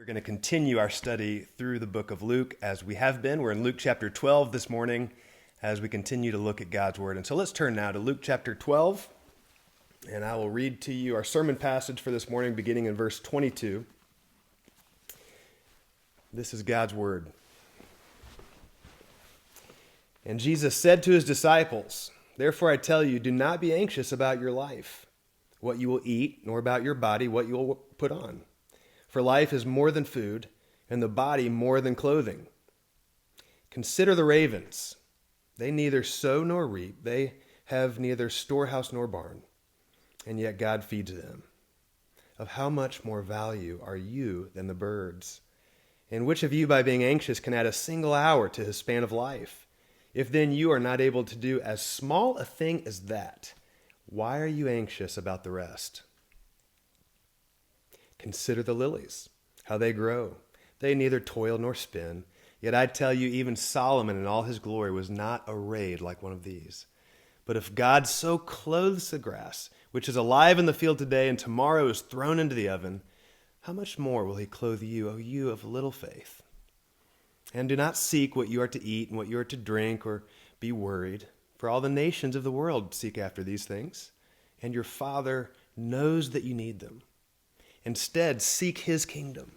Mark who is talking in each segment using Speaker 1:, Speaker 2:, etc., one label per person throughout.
Speaker 1: going to continue our study through the book of Luke as we have been. We're in Luke chapter 12 this morning as we continue to look at God's word. And so let's turn now to Luke chapter 12, and I will read to you our sermon passage for this morning beginning in verse 22. This is God's word. And Jesus said to his disciples, "Therefore I tell you, do not be anxious about your life, what you will eat, nor about your body, what you will put on. For life is more than food, and the body more than clothing. Consider the ravens. They neither sow nor reap. They have neither storehouse nor barn, and yet God feeds them. Of how much more value are you than the birds? And which of you, by being anxious, can add a single hour to his span of life? If then you are not able to do as small a thing as that, why are you anxious about the rest? Consider the lilies, how they grow. They neither toil nor spin. Yet I tell you, even Solomon in all his glory was not arrayed like one of these. But if God so clothes the grass, which is alive in the field today and tomorrow is thrown into the oven, how much more will he clothe you, O you of little faith? And do not seek what you are to eat and what you are to drink, or be worried. For all the nations of the world seek after these things, and your Father knows that you need them. Instead, seek his kingdom,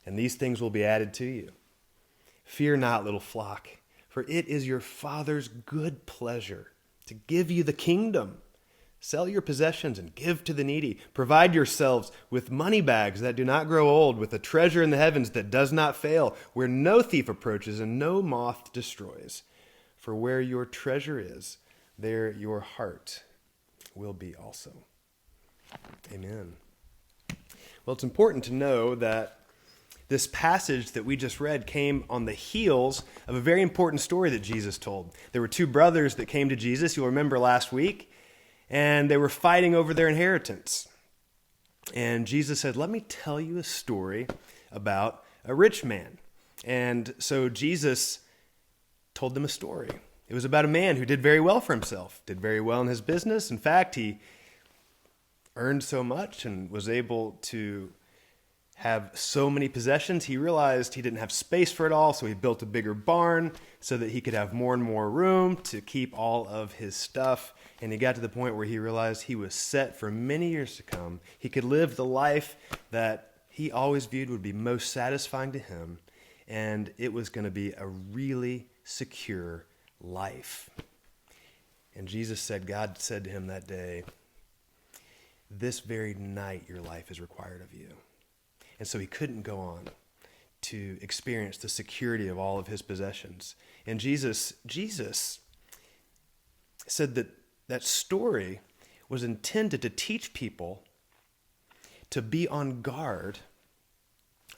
Speaker 1: and these things will be added to you. Fear not, little flock, for it is your Father's good pleasure to give you the kingdom. Sell your possessions and give to the needy. Provide yourselves with money bags that do not grow old, with a treasure in the heavens that does not fail, where no thief approaches and no moth destroys. For where your treasure is, there your heart will be also." Amen. Well, it's important to know that this passage that we just read came on the heels of a very important story that Jesus told. There were two brothers that came to Jesus, you'll remember last week, and they were fighting over their inheritance. And Jesus said, "Let me tell you a story about a rich man." And so Jesus told them a story. It was about a man who did very well for himself, did very well in his business. In fact, he earned so much and was able to have so many possessions, he realized he didn't have space for it all, so he built a bigger barn so that he could have more and more room to keep all of his stuff. And he got to the point where he realized he was set for many years to come. He could live the life that he always viewed would be most satisfying to him, and it was going to be a really secure life. And Jesus said, God said to him that day, "This very night your life is required of you." And so he couldn't go on to experience the security of all of his possessions. And Jesus said that that story was intended to teach people to be on guard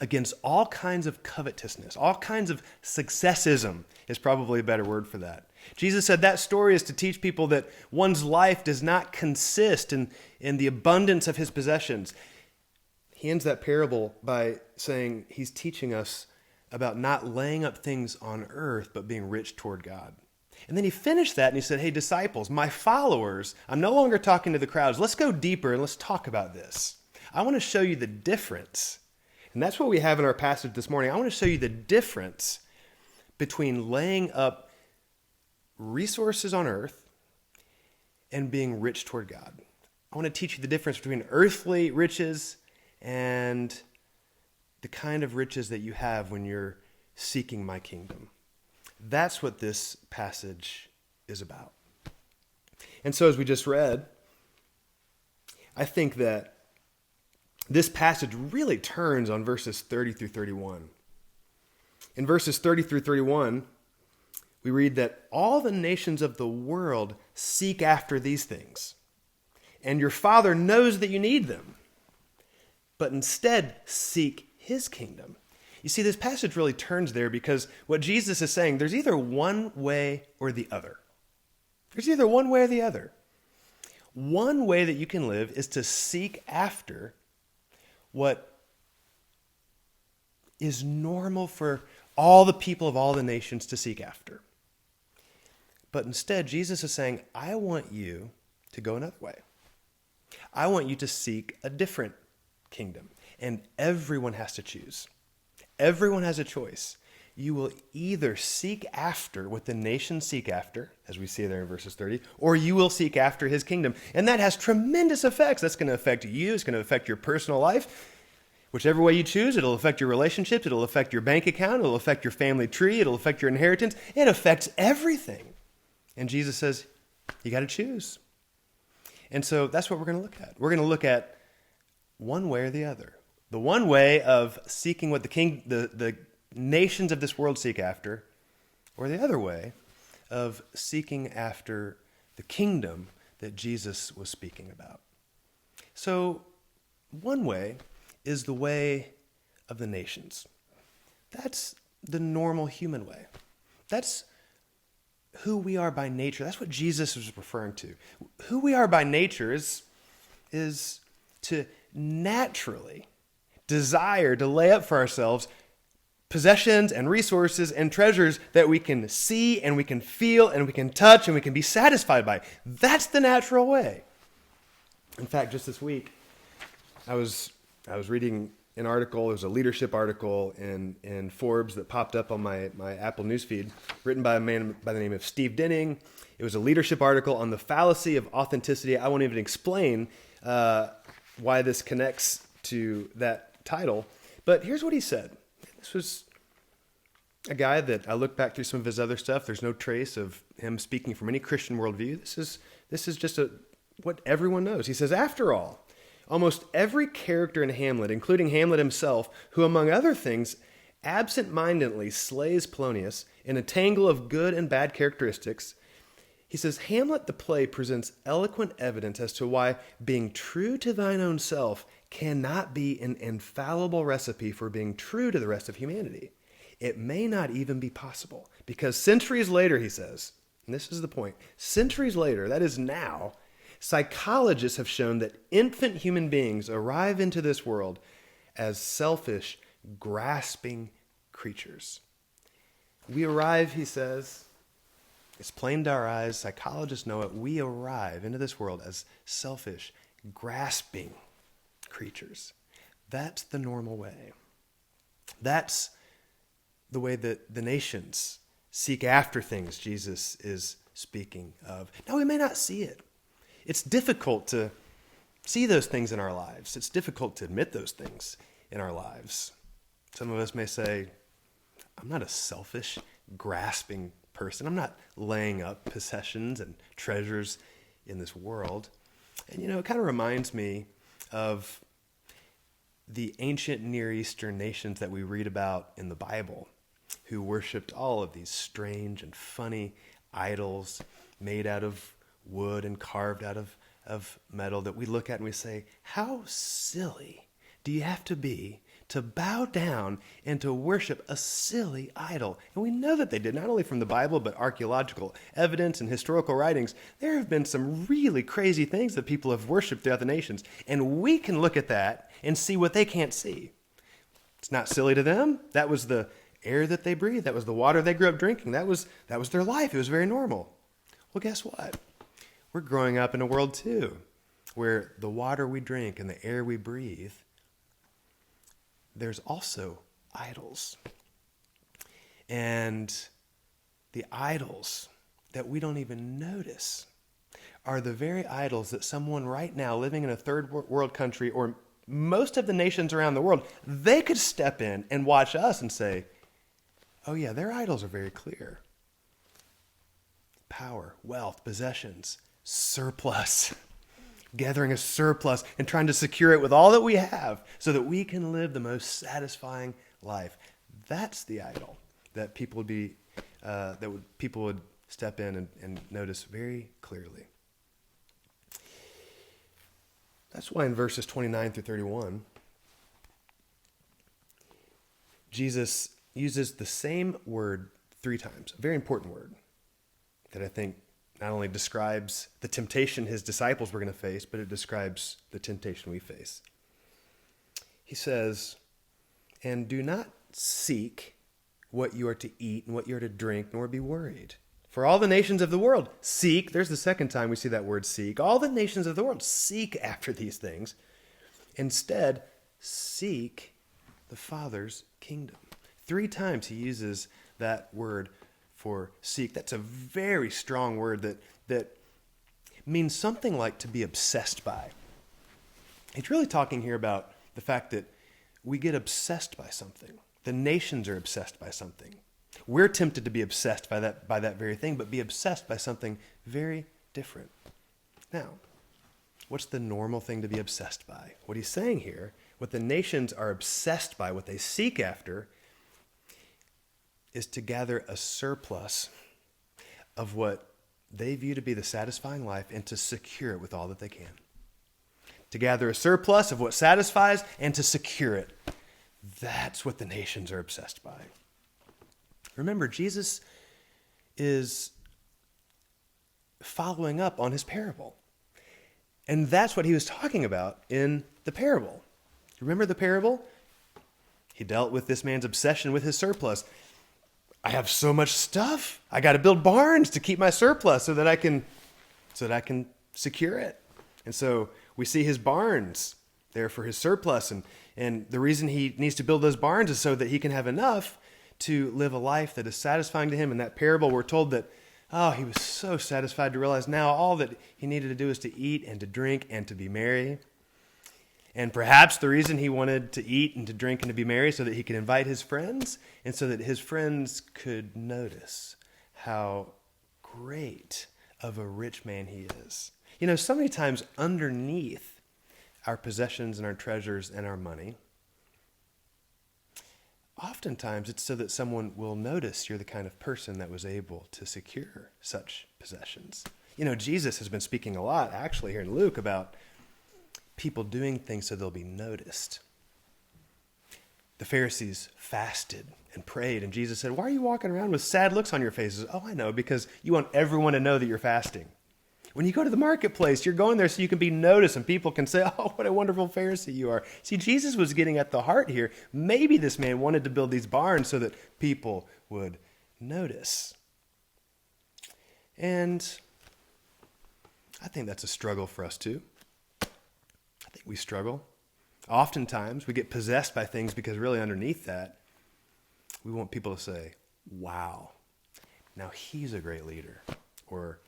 Speaker 1: against all kinds of covetousness, all kinds of successism is probably a better word for that. Jesus said that story is to teach people that one's life does not consist in the abundance of his possessions. He ends that parable by saying he's teaching us about not laying up things on earth, but being rich toward God. And then he finished that and he said, "Hey, disciples, my followers, I'm no longer talking to the crowds. Let's go deeper and let's talk about this. I want to show you the difference." And that's what we have in our passage this morning. I want to show you the difference between laying up resources on earth and being rich toward God. I want to teach you the difference between earthly riches and the kind of riches that you have when you're seeking my kingdom. That's what this passage is about. And so as we just read, I think that this passage really turns on verses 30 through 31. In verses 30 through 31, we read that all the nations of the world seek after these things, and your Father knows that you need them, but instead seek his kingdom. You see, this passage really turns there because what Jesus is saying, there's either one way or the other. There's either one way or the other. One way that you can live is to seek after what is normal for all the people of all the nations to seek after. But instead, Jesus is saying, I want you to go another way. I want you to seek a different kingdom. And everyone has to choose. Everyone has a choice. You will either seek after what the nations seek after, as we see there in verses 30, or you will seek after his kingdom. And that has tremendous effects. That's going to affect you. It's going to affect your personal life. Whichever way you choose, it'll affect your relationships. It'll affect your bank account. It'll affect your family tree. It'll affect your inheritance. It affects everything. And Jesus says, you got to choose. And so that's what we're going to look at. We're going to look at one way or the other. The one way of seeking what the nations of this world seek after, or the other way of seeking after the kingdom that Jesus was speaking about. So one way is the way of the nations. That's the normal human way. That's who we are by nature. That's what Jesus was referring to. Who we are by nature is to naturally desire to lay up for ourselves possessions and resources and treasures that we can see and we can feel and we can touch and we can be satisfied by. That's the natural way. In fact, just this week, I was reading an article. It was a leadership article in Forbes that popped up on my Apple newsfeed, written by a man by the name of Steve Denning. It was a leadership article on the fallacy of authenticity. I won't even explain why this connects to that title, but here's what he said. This was a guy that I looked back through some of his other stuff. There's no trace of him speaking from any Christian worldview. This is just what everyone knows. He says, after all, almost every character in Hamlet, including Hamlet himself, who among other things absent-mindedly slays Polonius in a tangle of good and bad characteristics, he says, Hamlet the play presents eloquent evidence as to why being true to thine own self cannot be an infallible recipe for being true to the rest of humanity. It may not even be possible, because centuries later, he says, and this is the point, centuries later, that is now, psychologists have shown that infant human beings arrive into this world as selfish, grasping creatures. We arrive, he says, it's plain to our eyes, psychologists know it, we arrive into this world as selfish, grasping creatures. That's the normal way. That's the way that the nations seek after things Jesus is speaking of. Now, we may not see it. It's difficult to see those things in our lives. It's difficult to admit those things in our lives. Some of us may say, I'm not a selfish, grasping person. I'm not laying up possessions and treasures in this world. And, it kind of reminds me of the ancient Near Eastern nations that we read about in the Bible, who worshipped all of these strange and funny idols made out of wood and carved out of metal that we look at and we say, how silly do you have to be to bow down and to worship a silly idol? And we know that they did, not only from the Bible, but archaeological evidence and historical writings. There have been some really crazy things that people have worshipped throughout the nations. And we can look at that and see what they can't see. It's not silly to them. That was the air that they breathed. That was the water they grew up drinking. That was their life. It was very normal. Well, guess what? We're growing up in a world too, where the water we drink and the air we breathe, there's also idols. And the idols that we don't even notice are the very idols that someone right now living in a third world country, or most of the nations around the world, they could step in and watch us and say, oh yeah, their idols are very clear. Power, wealth, possessions, surplus. Gathering a surplus and trying to secure it with all that we have so that we can live the most satisfying life. That's the idol that people would step in and notice very clearly. That's why in verses 29 through 31, Jesus uses the same word 3 times, a very important word that I think not only describes the temptation his disciples were going to face, but it describes the temptation we face. He says, and do not seek what you are to eat and what you are to drink, nor be worried. For all the nations of the world seek, there's the second time we see that word seek, all the nations of the world seek after these things. Instead, seek the Father's kingdom. 3 times he uses that word for seek. That's a very strong word that means something like to be obsessed by. He's really talking here about the fact that we get obsessed by something. The nations are obsessed by something. We're tempted to be obsessed by that very thing, but be obsessed by something very different. Now, what's the normal thing to be obsessed by? What he's saying here, what the nations are obsessed by, what they seek after, is to gather a surplus of what they view to be the satisfying life and to secure it with all that they can. To gather a surplus of what satisfies and to secure it. That's what the nations are obsessed by. Remember, Jesus is following up on his parable. And that's what he was talking about in the parable. Remember the parable? He dealt with this man's obsession with his surplus. I have so much stuff. I got to build barns to keep my surplus so that I can secure it. And so we see his barns there for his surplus. And the reason he needs to build those barns is so that he can have enough to live a life that is satisfying to him. In that parable, we're told that, he was so satisfied to realize now all that he needed to do is to eat and to drink and to be merry. And perhaps the reason he wanted to eat and to drink and to be merry so that he could invite his friends and so that his friends could notice how great of a rich man he is. You know, so many times underneath our possessions and our treasures and our money, oftentimes it's so that someone will notice you're the kind of person that was able to secure such possessions. You know, Jesus has been speaking a lot, actually, here in Luke about people doing things so they'll be noticed. The Pharisees fasted and prayed, and Jesus said, "Why are you walking around with sad looks on your faces?" "Oh, I know, because you want everyone to know that you're fasting." When you go to the marketplace, you're going there so you can be noticed and people can say, "Oh, what a wonderful Pharisee you are." See, Jesus was getting at the heart here. Maybe this man wanted to build these barns so that people would notice. And I think that's a struggle for us too. I think we struggle. Oftentimes, we get possessed by things because really underneath that, we want people to say, "Wow, now he's a great leader," or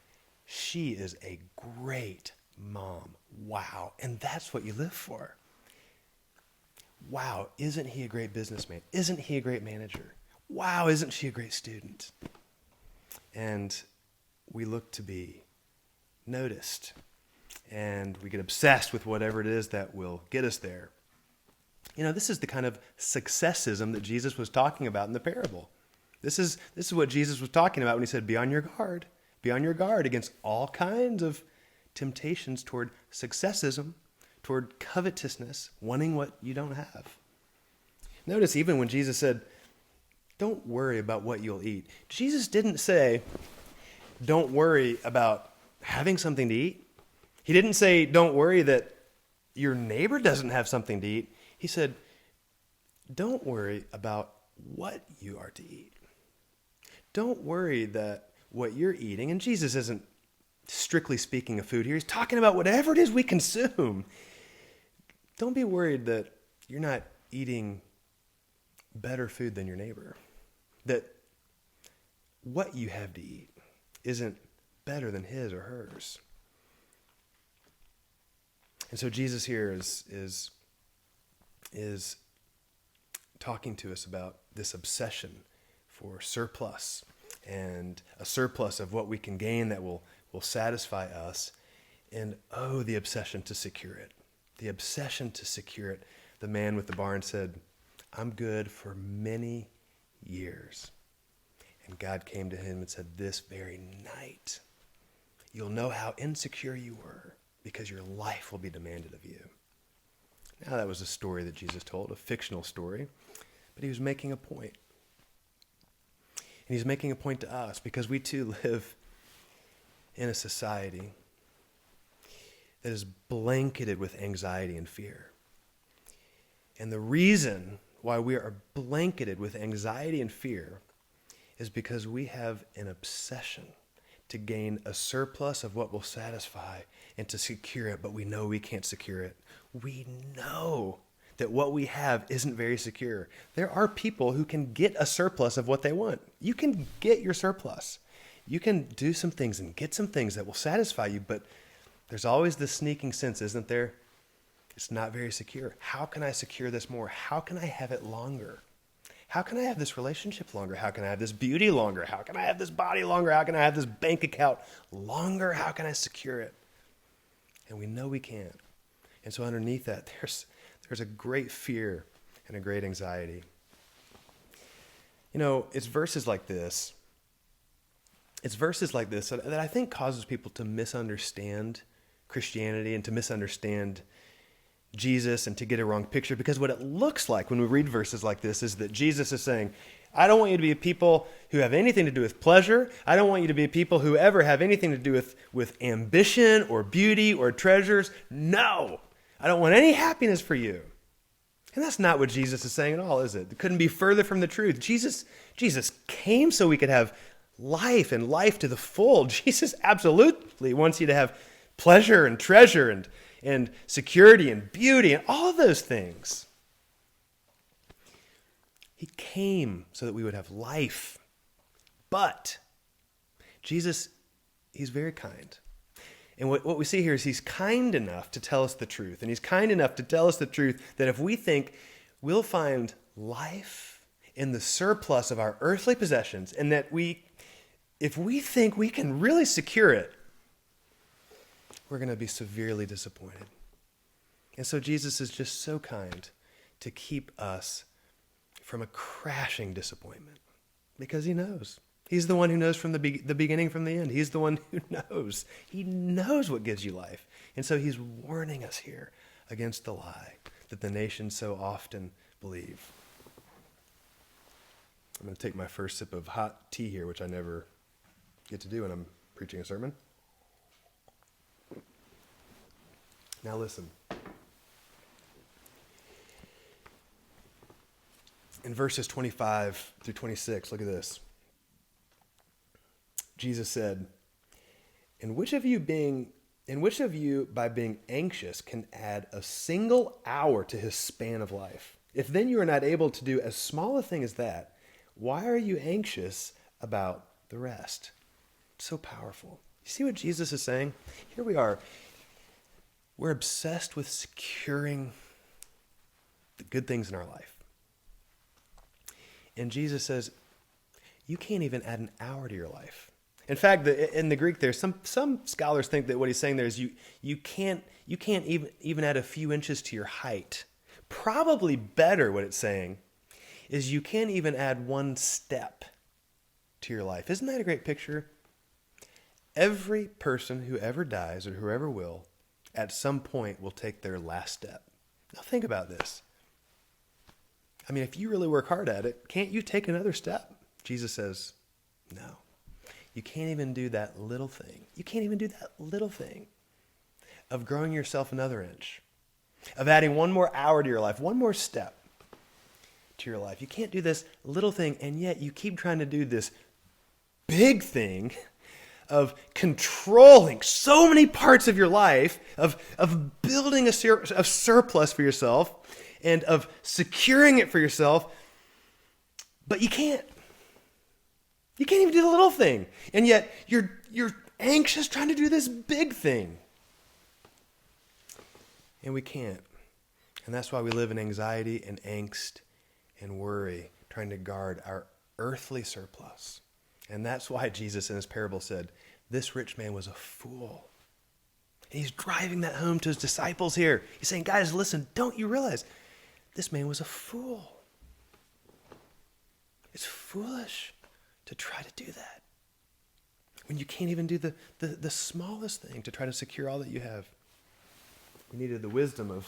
Speaker 1: "She is a great mom. Wow." And that's what you live for. "Wow, isn't he a great businessman? Isn't he a great manager? Wow, isn't she a great student?" And we look to be noticed. And we get obsessed with whatever it is that will get us there. You know, this is the kind of successism that Jesus was talking about in the parable. This is what Jesus was talking about when he said, "Be on your guard. Be on your guard against all kinds of temptations toward successism, toward covetousness, wanting what you don't have." Notice even when Jesus said, "Don't worry about what you'll eat," Jesus didn't say, "Don't worry about having something to eat." He didn't say, "Don't worry that your neighbor doesn't have something to eat." He said, "Don't worry about what you are to eat. Don't worry that what you're eating," and Jesus isn't strictly speaking of food here. He's talking about whatever it is we consume. Don't be worried that you're not eating better food than your neighbor. That what you have to eat isn't better than his or hers. And so Jesus here is talking to us about this obsession for surplus and a surplus of what we can gain that will satisfy us. And the obsession to secure it. The obsession to secure it. The man with the barn said, "I'm good for many years." And God came to him and said, "This very night, you'll know how insecure you were, because your life will be demanded of you." Now that was a story that Jesus told, a fictional story, but he was making a point. And he's making a point to us because we too live in a society that is blanketed with anxiety and fear. And the reason why we are blanketed with anxiety and fear is because we have an obsession to gain a surplus of what will satisfy and to secure it, but we know we can't secure it. We know that what we have isn't very secure. There are people who can get a surplus of what they want. You can get your surplus. You can do some things and get some things that will satisfy you, but there's always this sneaking sense, isn't there? It's not very secure. How can I secure this more? How can I have it longer? How can I have this relationship longer? How can I have this beauty longer? How can I have this body longer? How can I have this bank account longer? How can I secure it? And we know we can't. And so underneath that, there's a great fear and a great anxiety. You know, it's verses like this that I think causes people to misunderstand Christianity and to misunderstand Jesus and to get a wrong picture, because what it looks like when we read verses like this is that Jesus is saying, I don't want you to be people who have anything to do with pleasure. I don't want you to be people who ever have anything to do with ambition or beauty or treasures. No, I don't want any happiness for you. And that's not what Jesus is saying at all, is it? It couldn't be further from the truth. Jesus came so we could have life and life to the full. Jesus absolutely wants you to have pleasure and treasure and security and beauty and all of those things. He came so that we would have life. But Jesus, he's very kind. And what we see here is he's kind enough to tell us the truth. And he's kind enough to tell us the truth that if we think we'll find life in the surplus of our earthly possessions, and that if we think we can really secure it, we're going to be severely disappointed. And so Jesus is just so kind to keep us from a crashing disappointment, because he knows. He's the one who knows from the beginning from the end. He's the one who knows. He knows what gives you life. And so he's warning us here against the lie that the nations so often believe. I'm going to take my first sip of hot tea here, which I never get to do when I'm preaching a sermon. Now listen. In verses 25 through 26, look at this. Jesus said, "And which of you by being anxious can add a single hour to his span of life? If then you are not able to do as small a thing as that, why are you anxious about the rest?" So powerful. You see what Jesus is saying? Here we are. We're obsessed with securing the good things in our life. And Jesus says, you can't even add an hour to your life. In fact, in the Greek there, some scholars think that what he's saying there is you can't even add a few inches to your height. Probably better, what it's saying is you can't even add one step to your life. Isn't that a great picture? Every person who ever dies or whoever will, at some point will take their last step. Now think about this. I mean, if you really work hard at it, can't you take another step? Jesus says, no. You can't even do that little thing. You can't even do that little thing of growing yourself another inch, of adding one more hour to your life, one more step to your life. You can't do this little thing, and yet you keep trying to do this big thing of controlling so many parts of your life, of building a surplus for yourself, and of securing it for yourself, but you can't. You can't even do the little thing. And yet you're anxious trying to do this big thing. And we can't. And that's why we live in anxiety and angst and worry, trying to guard our earthly surplus. And that's why Jesus in his parable said, this rich man was a fool. And he's driving that home to his disciples here. He's saying, guys, listen, don't you realize this man was a fool? It's foolish to try to do that when you can't even do the smallest thing to try to secure all that you have. We needed the wisdom of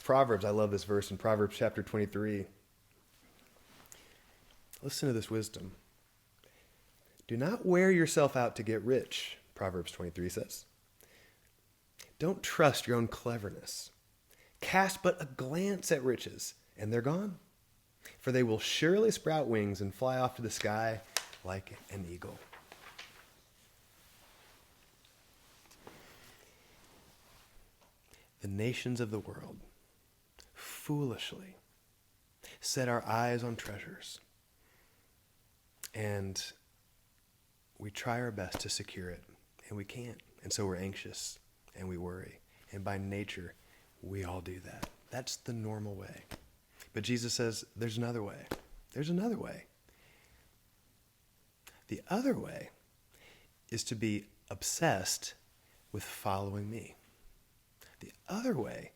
Speaker 1: Proverbs. I love this verse in Proverbs chapter 23. Listen to this wisdom. Do not wear yourself out to get rich, Proverbs 23 says. Don't trust your own cleverness. Cast but a glance at riches, and they're gone. For they will surely sprout wings and fly off to the sky like an eagle. The nations of the world foolishly set our eyes on treasures, and we try our best to secure it, and we can't. And so we're anxious, and we worry. And by nature, we all do that. That's the normal way. But Jesus says, there's another way. There's another way. The other way is to be obsessed with following me. The other way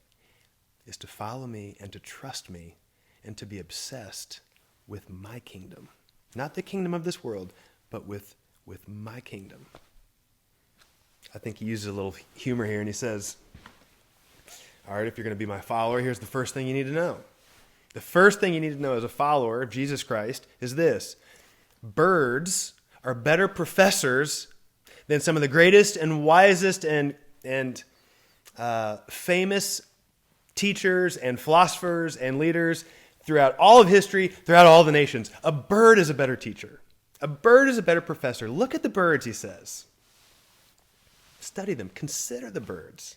Speaker 1: is to follow me and to trust me and to be obsessed with my kingdom. Not the kingdom of this world, but with my kingdom. I think he uses a little humor here, and he says, all right, if you're going to be my follower, here's the first thing you need to know. The first thing you need to know as a follower of Jesus Christ is this: birds are better professors than some of the greatest and wisest and famous teachers and philosophers and leaders throughout all of history, throughout all the nations. A bird is a better teacher. A bird is a better professor. Look at the birds, he says. Study them. Consider the birds.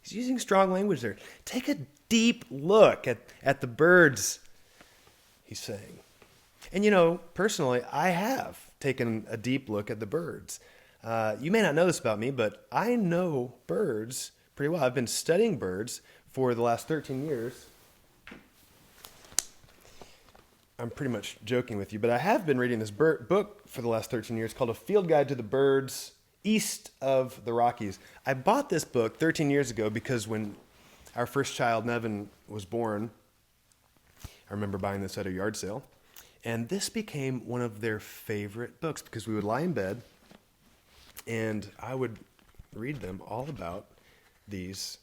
Speaker 1: He's using strong language there. Take a deep look at the birds, he's saying. And personally, I have taken a deep look at the birds. You may not know this about me, but I know birds pretty well. I've been studying birds for the last 13 years. I'm pretty much joking with you, but I have been reading this book for the last 13 years called A Field Guide to the Birds East of the Rockies. I bought this book 13 years ago because when our first child, Nevin, was born, I remember buying this at a yard sale. And this became one of their favorite books because we would lie in bed and I would read them all about these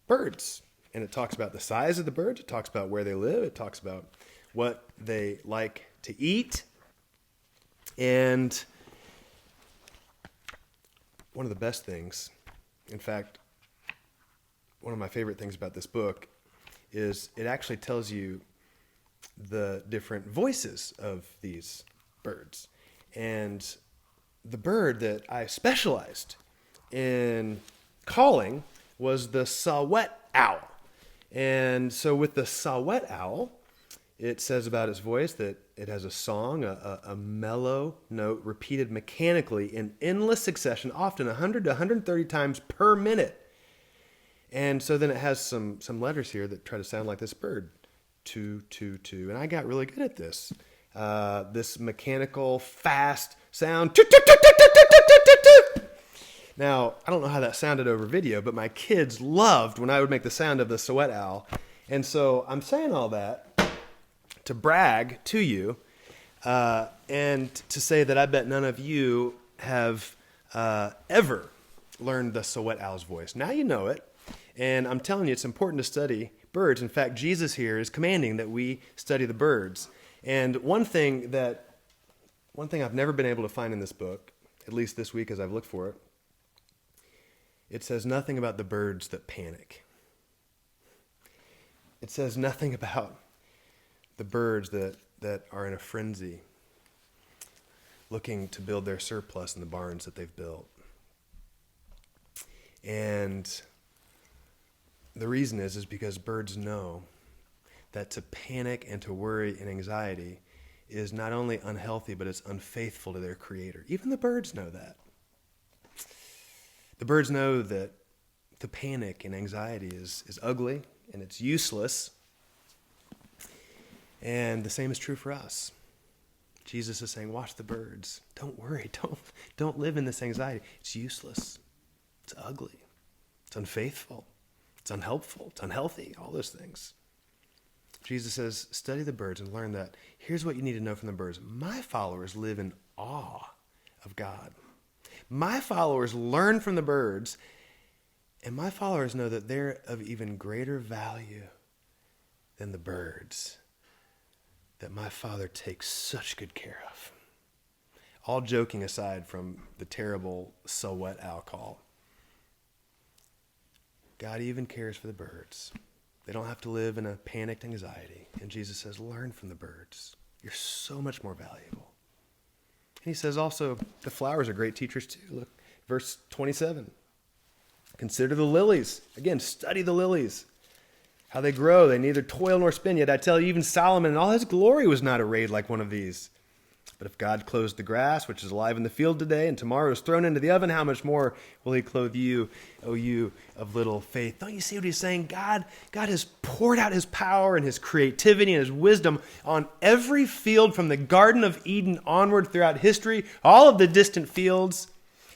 Speaker 1: birds. And it talks about the size of the birds. It talks about where they live. It talks about what they like to eat. And one of the best things, in fact, one of my favorite things about this book is it actually tells you the different voices of these birds. And the bird that I specialized in calling was the saw-whet owl. And so with the saw-whet owl, it says about its voice that it has a song, a mellow note repeated mechanically in endless succession, often 100 to 130 times per minute. And so then it has some letters here that try to sound like this bird. 2, 2, 2. And I got really good at this. This mechanical, fast sound. Now, I don't know how that sounded over video, but my kids loved when I would make the sound of the saw-whet owl. And so I'm saying all that to brag to you and to say that I bet none of you have ever learned the saw-whet owl's voice. Now you know it, and I'm telling you it's important to study birds. In fact, Jesus here is commanding that we study the birds. And one thing I've never been able to find in this book, at least this week as I've looked for it, it says nothing about the birds that panic. It says nothing about the birds that are in a frenzy, looking to build their surplus in the barns that they've built. And the reason is because birds know that to panic and to worry and anxiety is not only unhealthy, but it's unfaithful to their creator. Even the birds know that. The birds know that to panic and anxiety is ugly and it's useless. And the same is true for us. Jesus is saying, watch the birds. Don't worry. Don't live in this anxiety. It's useless. It's ugly. It's unfaithful. It's unhelpful. It's unhealthy. All those things. Jesus says, study the birds and learn that. Here's what you need to know from the birds. My followers live in awe of God. My followers learn from the birds, and my followers know that they're of even greater value than the birds that my Father takes such good care of. All joking aside from the terrible saw-whet owl call, God even cares for the birds. They don't have to live in a panicked anxiety. And Jesus says, learn from the birds. You're so much more valuable. And he says also, the flowers are great teachers too. Look, verse 27. Consider the lilies. Again, study the lilies. How they grow, they neither toil nor spin. Yet I tell you, even Solomon in all his glory was not arrayed like one of these. But if God clothes the grass, which is alive in the field today, and tomorrow is thrown into the oven, how much more will he clothe you, O you of little faith? Don't you see what he's saying? God has poured out his power and his creativity and his wisdom on every field from the Garden of Eden onward throughout history, all of the distant fields.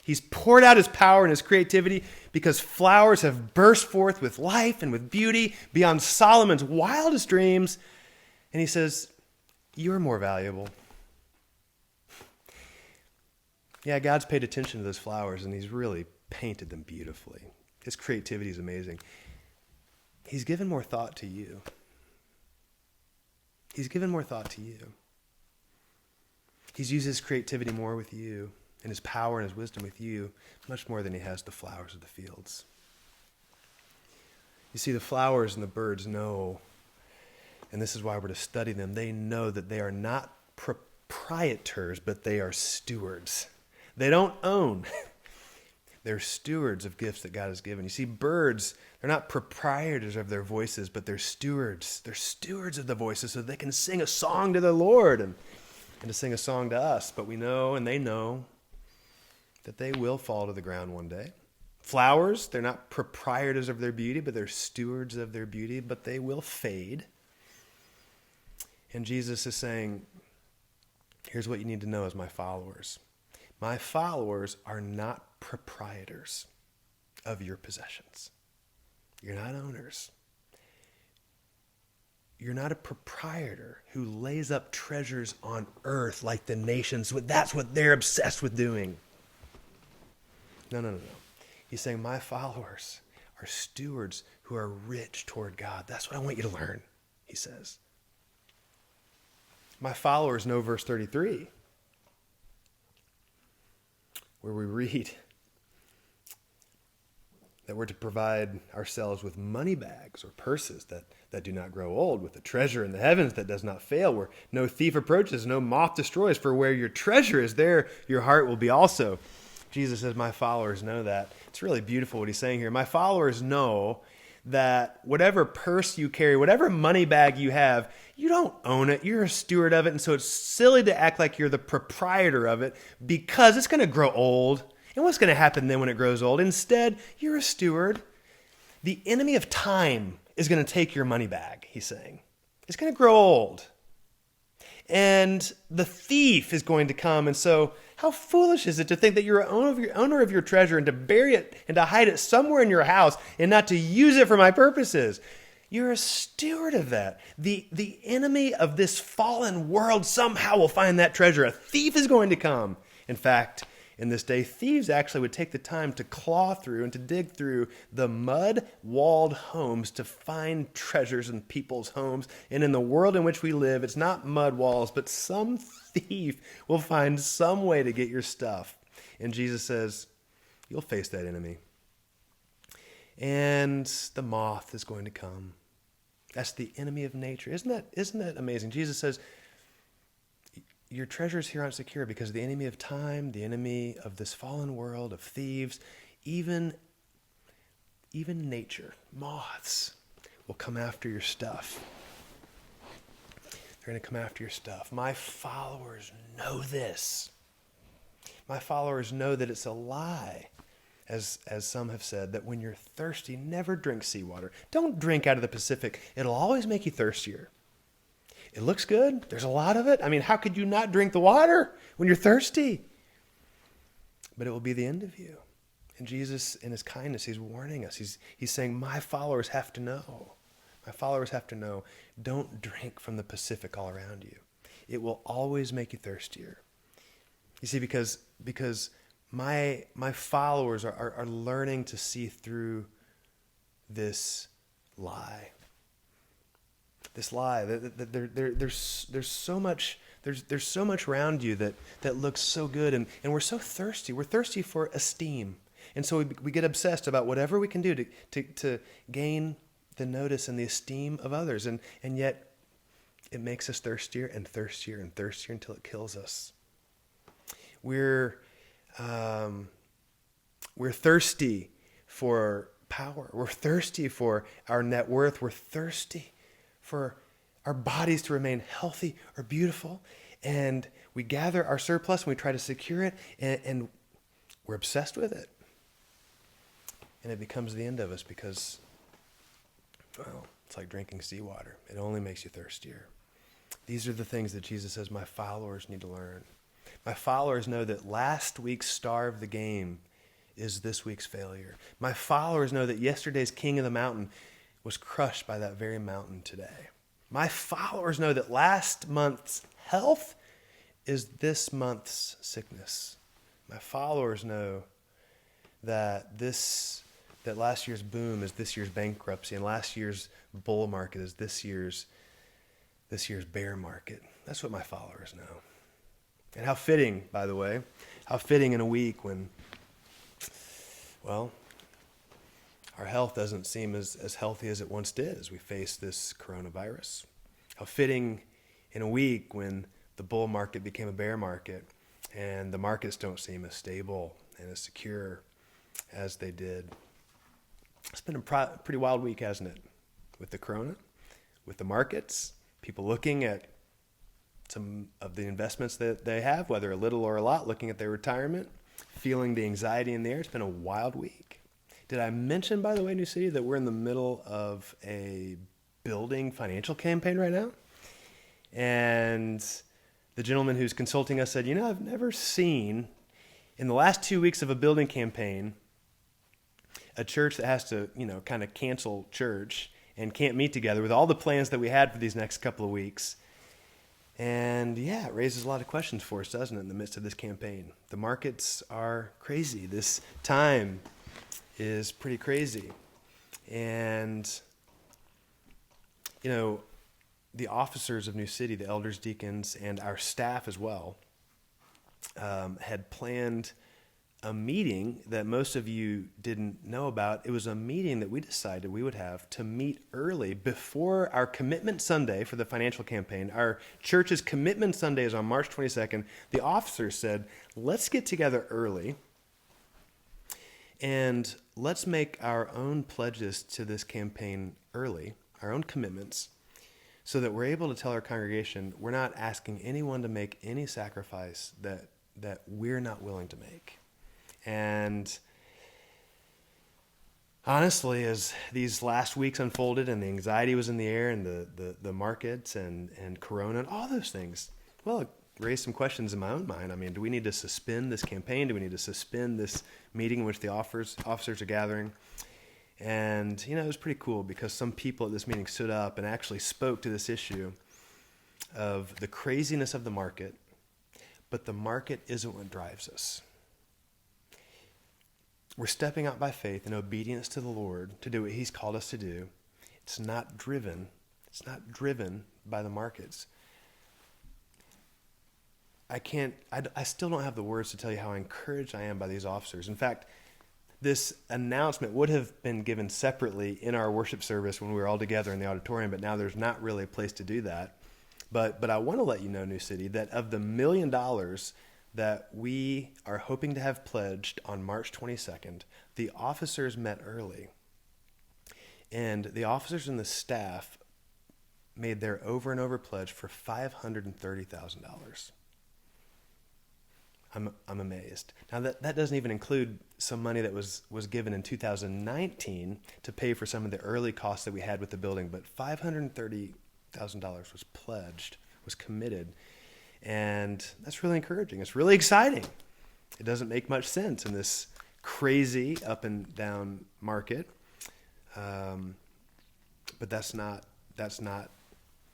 Speaker 1: He's poured out his power and his creativity because flowers have burst forth with life and with beauty beyond Solomon's wildest dreams. And he says, you're more valuable. Yeah, God's paid attention to those flowers, and he's really painted them beautifully. His creativity is amazing. He's given more thought to you. He's given more thought to you. He's used his creativity more with you, and his power and his wisdom with you, much more than he has the flowers of the fields. You see, the flowers and the birds know, and this is why we're to study them, they know that they are not proprietors, but they are stewards. They don't own. They're stewards of gifts that God has given. You see, birds, they're not proprietors of their voices, but they're stewards. They're stewards of the voices so they can sing a song to the Lord and to sing a song to us. But we know, and they know, that they will fall to the ground one day. Flowers, they're not proprietors of their beauty, but they're stewards of their beauty, but they will fade. And Jesus is saying, here's what you need to know as my followers. My followers are not proprietors of your possessions. You're not owners. You're not a proprietor who lays up treasures on earth like the nations. That's what they're obsessed with doing. No. He's saying my followers are stewards who are rich toward God. That's what I want you to learn, he says. My followers know verse 33. Where we read that we're to provide ourselves with money bags or purses that do not grow old, with a treasure in the heavens that does not fail, where no thief approaches, no moth destroys, for where your treasure is, there your heart will be also. Jesus says, my followers know that. It's really beautiful what he's saying here. My followers know that whatever purse you carry, whatever money bag you have, you don't own it. You're a steward of it. And so it's silly to act like you're the proprietor of it because it's going to grow old. And what's going to happen then when it grows old? Instead, you're a steward. The enemy of time is going to take your money bag, he's saying. It's going to grow old. And the thief is going to come. And so how foolish is it to think that you're an owner of your treasure and to bury it and to hide it somewhere in your house and not to use it for my purposes? You're a steward of that. The enemy of this fallen world somehow will find that treasure. A thief is going to come. In fact, in this day, thieves actually would take the time to claw through and to dig through the mud-walled homes to find treasures in people's homes. And in the world in which we live, it's not mud walls, but some thief will find some way to get your stuff. And Jesus says, you'll face that enemy. And the moth is going to come. That's the enemy of nature. Isn't that amazing? Jesus says, your treasures here aren't secure because the enemy of time, the enemy of this fallen world, of thieves, even nature, moths, will come after your stuff. They're going to come after your stuff. My followers know this. My followers know that it's a lie, as some have said, that when you're thirsty, never drink seawater. Don't drink out of the Pacific. It'll always make you thirstier. It looks good. There's a lot of it. I mean, how could you not drink the water when you're thirsty? But it will be the end of you. And Jesus, in his kindness, he's warning us. He's saying, my followers have to know. My followers have to know. Don't drink from the Pacific all around you. It will always make you thirstier. You see, because my followers are learning to see through this lie. This lie that there's so much around you that looks so good, and we're so thirsty. We're thirsty for esteem, and so we get obsessed about whatever we can do to gain the notice and the esteem of others, and yet it makes us thirstier and thirstier and thirstier until it kills us. We're thirsty for power. We're thirsty for our net worth. We're thirsty for our bodies to remain healthy or beautiful. And we gather our surplus and we try to secure it, and we're obsessed with it. And it becomes the end of us because, well, it's like drinking seawater. It only makes you thirstier. These are the things that Jesus says my followers need to learn. My followers know that last week's star of the game is this week's failure. My followers know that yesterday's king of the mountain was crushed by that very mountain today. My followers know that last month's health is this month's sickness. My followers know that last year's boom is this year's bankruptcy, and last year's bull market is this year's bear market. That's what my followers know. And how fitting, by the way, how fitting in a week when, well, our health doesn't seem as healthy as it once did as we face this coronavirus. How fitting in a week when the bull market became a bear market and the markets don't seem as stable and as secure as they did. It's been a pretty wild week, hasn't it? With the corona, with the markets, people looking at some of the investments that they have, whether a little or a lot, looking at their retirement, feeling the anxiety in the air. It's been a wild week. Did I mention, by the way, New City, that we're in the middle of a building financial campaign right now? And the gentleman who's consulting us said, I've never seen, in the last 2 weeks of a building campaign, a church that has to, kind of cancel church and can't meet together with all the plans that we had for these next couple of weeks. And yeah, it raises a lot of questions for us, doesn't it, in the midst of this campaign? The markets are crazy. This time is pretty crazy. And, the officers of New City, the elders, deacons, and our staff as well, had planned a meeting that most of you didn't know about. It was a meeting that we decided we would have to meet early before our commitment Sunday for the financial campaign. Our church's commitment Sunday is on March 22nd. The officers said, let's get together early and let's make our own pledges to this campaign early, our own commitments, so that we're able to tell our congregation we're not asking anyone to make any sacrifice that we're not willing to make. And honestly, as these last weeks unfolded and the anxiety was in the air and the markets and Corona and all those things, well, it raised some questions in my own mind. I mean, do we need to suspend this campaign? Do we need to suspend this meeting in which the officers are gathering? And, it was pretty cool because some people at this meeting stood up and actually spoke to this issue of the craziness of the market, but the market isn't what drives us. We're stepping out by faith in obedience to the Lord to do what He's called us to do. It's not driven by the markets. I still don't have the words to tell you how encouraged I am by these officers. In fact, this announcement would have been given separately in our worship service when we were all together in the auditorium, but now there's not really a place to do that. But I want to let you know, New City, that of the $1 million that we are hoping to have pledged on March 22nd, the officers met early. And the officers and the staff made their over and over pledge for $530,000. I'm amazed. Now that doesn't even include some money that was given in 2019 to pay for some of the early costs that we had with the building, but $530,000 was pledged, was committed. And that's really encouraging. It's really exciting. It doesn't make much sense in this crazy up and down market. But that's not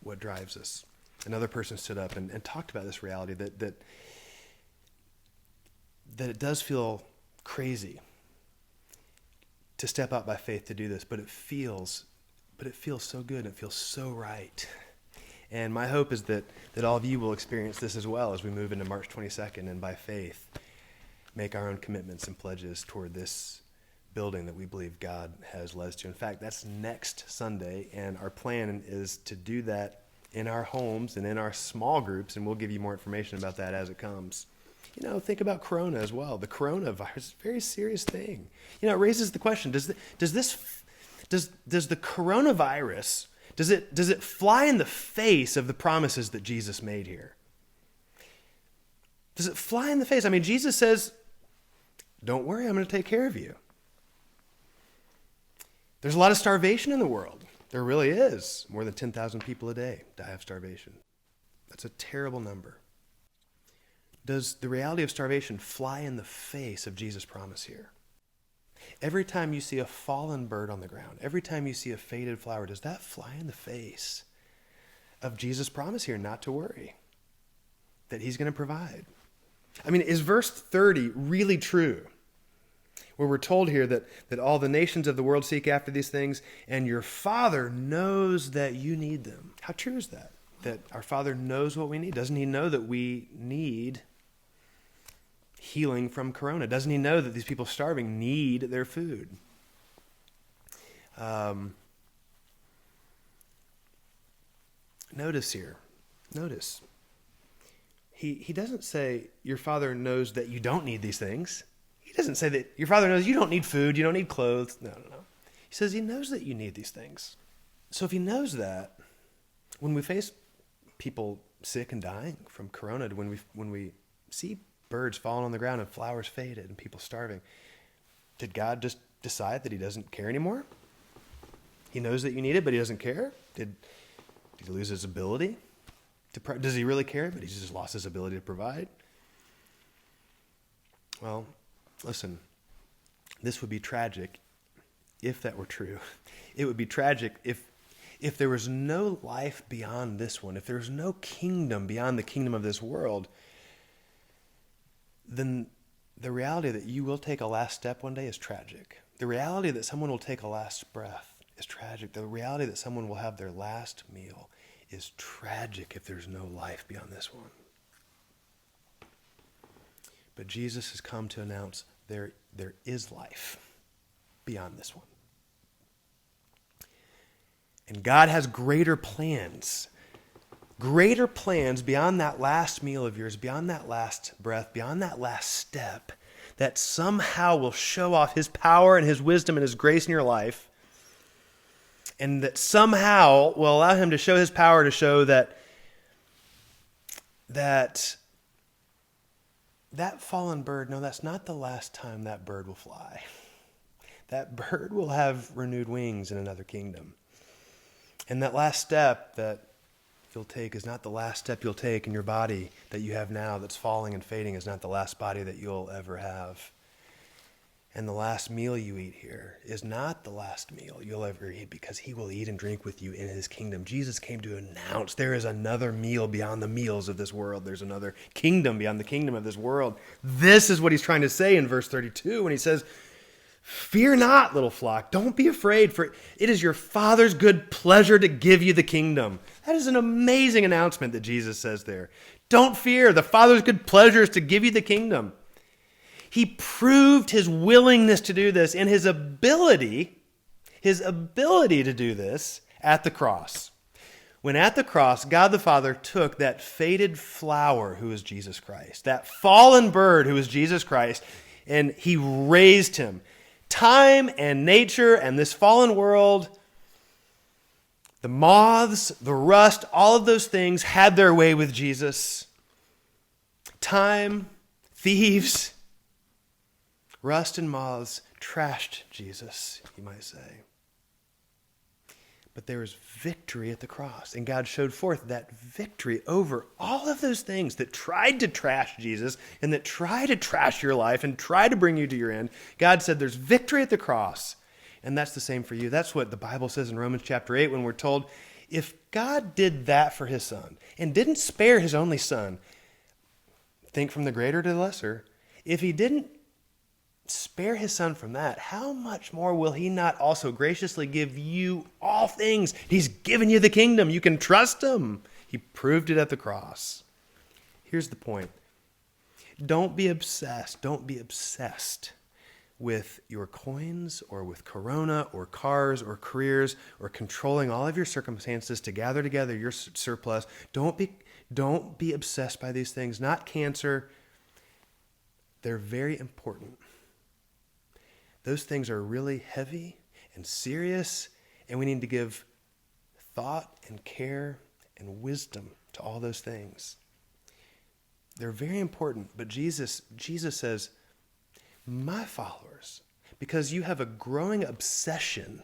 Speaker 1: what drives us. Another person stood up and talked about this reality that it does feel crazy to step out by faith to do this, but it feels so good. It feels so right. And my hope is that all of you will experience this as well as we move into March 22nd and by faith make our own commitments and pledges toward this building that we believe God has led us to. In fact, that's next Sunday, and our plan is to do that in our homes and in our small groups, and we'll give you more information about that as it comes. Think about corona as well. The coronavirus is a very serious thing. It raises the question, does the coronavirus, does it fly in the face of the promises that Jesus made here? Does it fly in the face? I mean, Jesus says, don't worry, I'm going to take care of you. There's a lot of starvation in the world. There really is. More than 10,000 people a day die of starvation. That's a terrible number. Does the reality of starvation fly in the face of Jesus' promise here? Every time you see a fallen bird on the ground, every time you see a faded flower, does that fly in the face of Jesus' promise here not to worry, that he's going to provide? I mean, is verse 30 really true? Where we're told here that all the nations of the world seek after these things, and your Father knows that you need them. How true is that? That our Father knows what we need? Doesn't he know that we need healing from corona? Doesn't he know that these people starving need their food? Notice here. Notice. He doesn't say your Father knows that you don't need these things. He doesn't say that your Father knows you don't need food, you don't need clothes. No. He says he knows that you need these things. So if he knows that, when we face people sick and dying from corona, when we see birds falling on the ground and flowers faded and people starving, did God just decide that he doesn't care anymore? He knows that you need it, but he doesn't care? Did he lose his ability? Does he really care, but he's just lost his ability to provide? Well, listen, this would be tragic if that were true. It would be tragic if there was no life beyond this one, if there was no kingdom beyond the kingdom of this world, then the reality that you will take a last step one day is tragic. The reality that someone will take a last breath is tragic. The reality that someone will have their last meal is tragic if there's no life beyond this one. But Jesus has come to announce there is life beyond this one. And God has greater plans beyond that last meal of yours, beyond that last breath, beyond that last step, that somehow will show off his power and his wisdom and his grace in your life, and that somehow will allow him to show his power to show that fallen bird, no, that's not the last time that bird will fly. That bird will have renewed wings in another kingdom. And that last step that you'll take is not the last step you'll take in your body that you have now that's falling and fading is not the last body that you'll ever have. And the last meal you eat here is not the last meal you'll ever eat, because he will eat and drink with you in his kingdom. Jesus came to announce there is another meal beyond the meals of this world. There's another kingdom beyond the kingdom of this world. This is what he's trying to say in verse 32 when he says, "Fear not, little flock. Don't be afraid, for it is your Father's good pleasure to give you the kingdom." That is an amazing announcement that Jesus says there. Don't fear. The Father's good pleasure is to give you the kingdom. He proved his willingness to do this and his ability to do this at the cross. When at the cross, God the Father took that faded flower who is Jesus Christ, that fallen bird who is Jesus Christ, and he raised him. Time and nature and this fallen world, the moths, the rust, all of those things had their way with Jesus. Time, thieves, rust and moths trashed Jesus, you might say. But there was victory at the cross, and God showed forth that victory over all of those things that tried to trash Jesus and that try to trash your life and try to bring you to your end. God said there's victory at the cross, and that's the same for you. That's what the Bible says in Romans chapter 8 when we're told, if God did that for his son and didn't spare his only son, think from the greater to the lesser, if he didn't spare his son from that, how much more will he not also graciously give you all things? He's given you the kingdom. You can trust him. He proved it at the cross. Here's the point. Don't be obsessed. Don't be obsessed with your coins or with corona or cars or careers or controlling all of your circumstances to gather together your surplus. Don't be obsessed by these things. Not cancer, they're very important. Those things are really heavy and serious, and we need to give thought and care and wisdom to all those things. They're very important, but Jesus says, my followers, because you have a growing obsession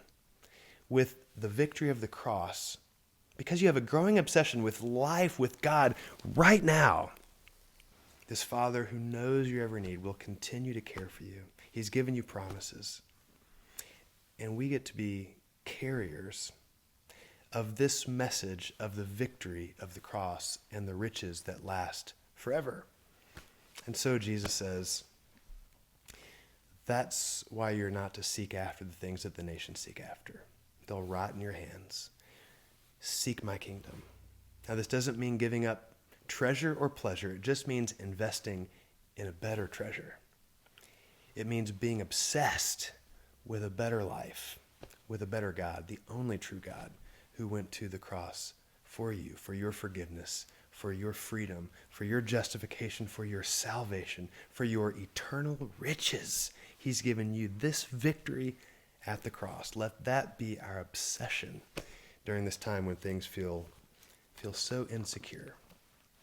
Speaker 1: with the victory of the cross, because you have a growing obsession with life with God right now, this Father who knows your every need will continue to care for you. He's given you promises. And we get to be carriers of this message of the victory of the cross and the riches that last forever. And so Jesus says, that's why you're not to seek after the things that the nations seek after. They'll rot in your hands. Seek my kingdom. Now, this doesn't mean giving up treasure or pleasure. It just means investing in a better treasure. It means being obsessed with a better life, with a better God, the only true God who went to the cross for you, for your forgiveness, for your freedom, for your justification, for your salvation, for your eternal riches. He's given you this victory at the cross. Let that be our obsession during this time when things feel so insecure.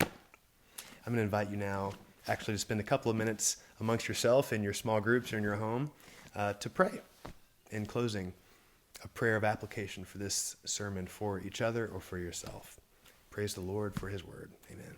Speaker 1: I'm going to invite you now actually to spend a couple of minutes amongst yourself in your small groups or in your home to pray. In closing, a prayer of application for this sermon for each other or for yourself. Praise the Lord for his word. Amen.